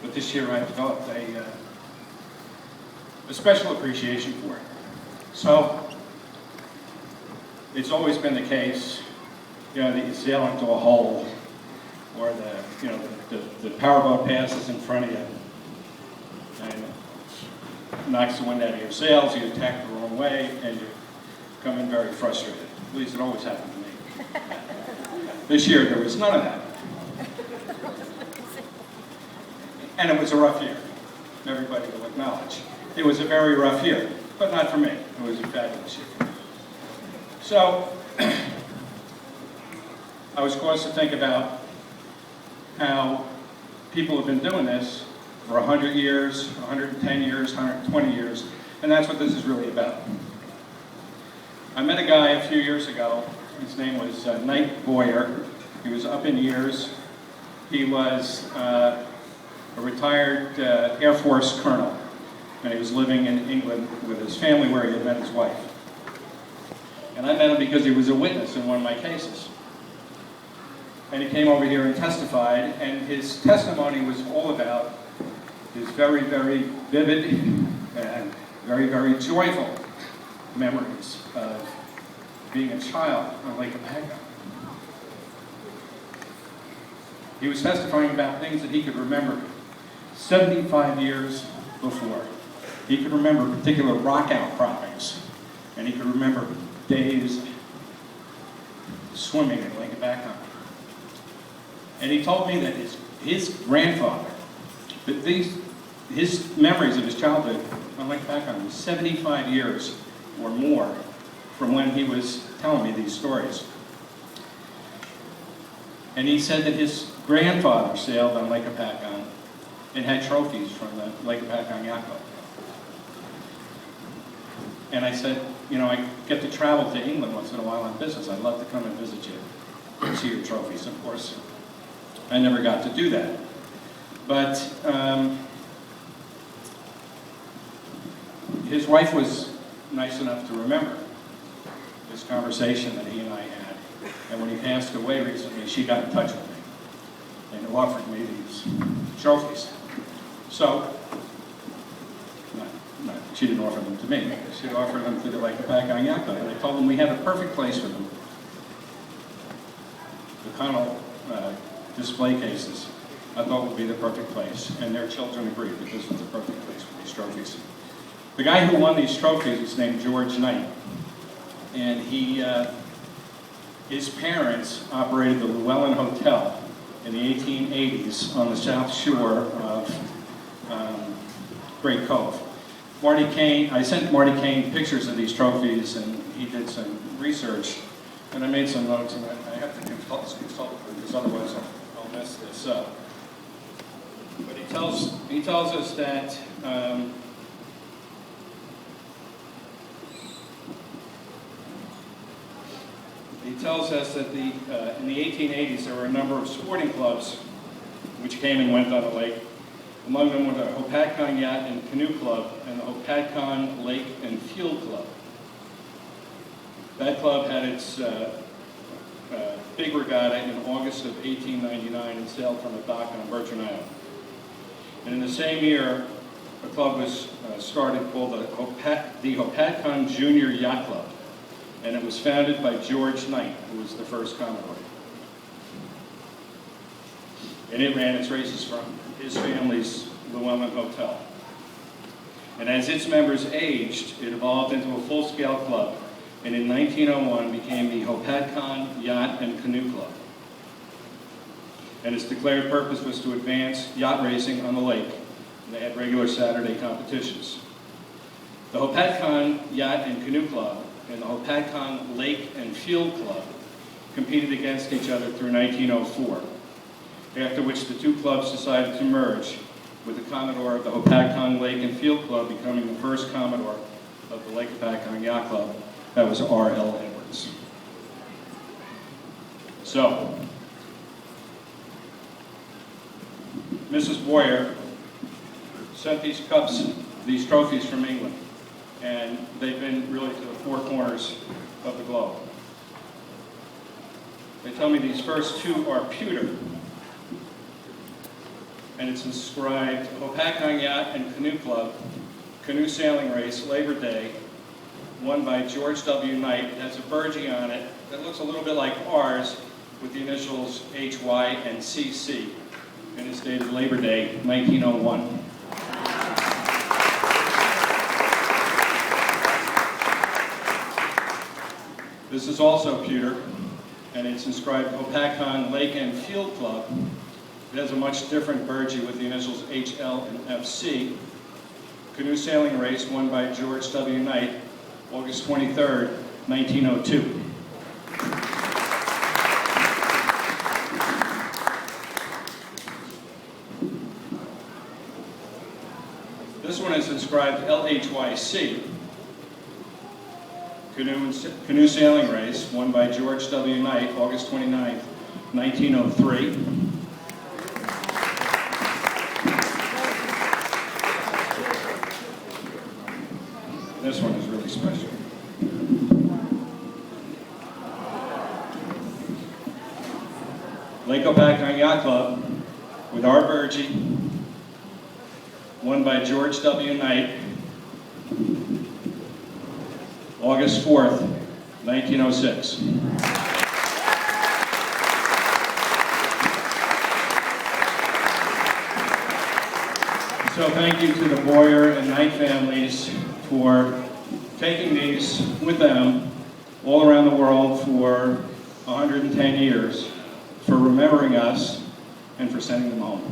but this year I developed a special appreciation for it. So, it's always been the case, you know, that you sail into a hole, or the powerboat passes in front of you, and knocks the wind out of your sails, you attack the wrong way, and you come in very frustrated. At least it always happened to me. This year there was none of that. And it was a rough year. Everybody will acknowledge. It was a very rough year, but not for me. It was a fabulous year for me. So, I was caused to think about how people have been doing this for 100 years, 110 years, 120 years, and that's what this is really about. I met a guy a few years ago. His name was Knight Boyer. He was up in years. He was a retired Air Force colonel, and he was living in England with his family where he had met his wife. And I met him because he was a witness in one of my cases. And he came over here and testified, and his testimony was all about his very, very vivid and very, very joyful memories of being a child on Lake Apacon. He was testifying about things that he could remember 75 years before. He could remember particular rock outcroppings, and he could remember days swimming in Lake Apacon. And he told me that his grandfather, that his memories of his childhood on Lake Apacon was 75 years or more from when he was telling me these stories. And he said that his grandfather sailed on Lake Apacon and had trophies from the Lake Apacon Yacht Club. And I said, you know, I get to travel to England once in a while on business. I'd love to come and visit you and see your trophies. Of course, I never got to do that. But his wife was nice enough to remember this conversation that he and I had. And when he passed away recently, she got in touch with me and offered me these trophies. So, she didn't offer them to me. She offered them to the Lake Apacon Yacht Club. And I told them we had a perfect place for them. The Connell display cases, I thought would be the perfect place. And their children agreed that this was the perfect place for these trophies. The guy who won these trophies was named George Knight. And his parents operated the Llewellyn Hotel in the 1880s on the south shore of Great Cove. Marty Kane, I sent Marty Kane pictures of these trophies, and he did some research, and I made some notes, and I have to consult because otherwise I'll mess this up. But he tells us that in the 1880s there were a number of sporting clubs which came and went on the lake. Among them were the Hopatcong Yacht and Canoe Club and the Hopatcong Lake and Field Club. That club had its big regatta in August of 1899 and sailed from a dock on Bertrand Island. And in the same year, a club was started called the Hopatcong Junior Yacht Club. And it was founded by George Knight, who was the first Commodore. And it ran its races from his family's Llewellyn Hotel. And as its members aged, it evolved into a full-scale club, and in 1901 became the Hopatcong Yacht and Canoe Club. And its declared purpose was to advance yacht racing on the lake, and they had regular Saturday competitions. The Hopatcong Yacht and Canoe Club and the Hopatcong Lake and Field Club competed against each other through 1904, after which the two clubs decided to merge, with the Commodore of the Hopatcong Lake and Field Club becoming the first Commodore of the Lake Apacon Yacht Club. That was R.L. Edwards. So, Mrs. Boyer sent these cups, these trophies from England, and they've been really to the four corners of the globe. They tell me these first two are pewter. and it's inscribed Hopatcong Yacht and Canoe Club, Canoe Sailing Race, Labor Day, won by George W. Knight. It has a burgee on it that looks a little bit like ours with the initials HY and CC, and it's dated Labor Day, 1901. This is also pewter, and it's inscribed Hopatcong Lake and Field Club. It has a much different burgee with the initials HL and FC. Canoe Sailing Race won by George W. Knight, August 23rd, 1902. This one is inscribed LHYC. Canoe Sailing Race, won by George W. Knight, August 29th, 1903. This one is really special. Lake Hopatcong Yacht Club, with our burgee, won by George W. Knight, August 4th, 1906. So thank you to the Boyer and Knight families for taking these with them all around the world for 110 years, for remembering us, and for sending them home.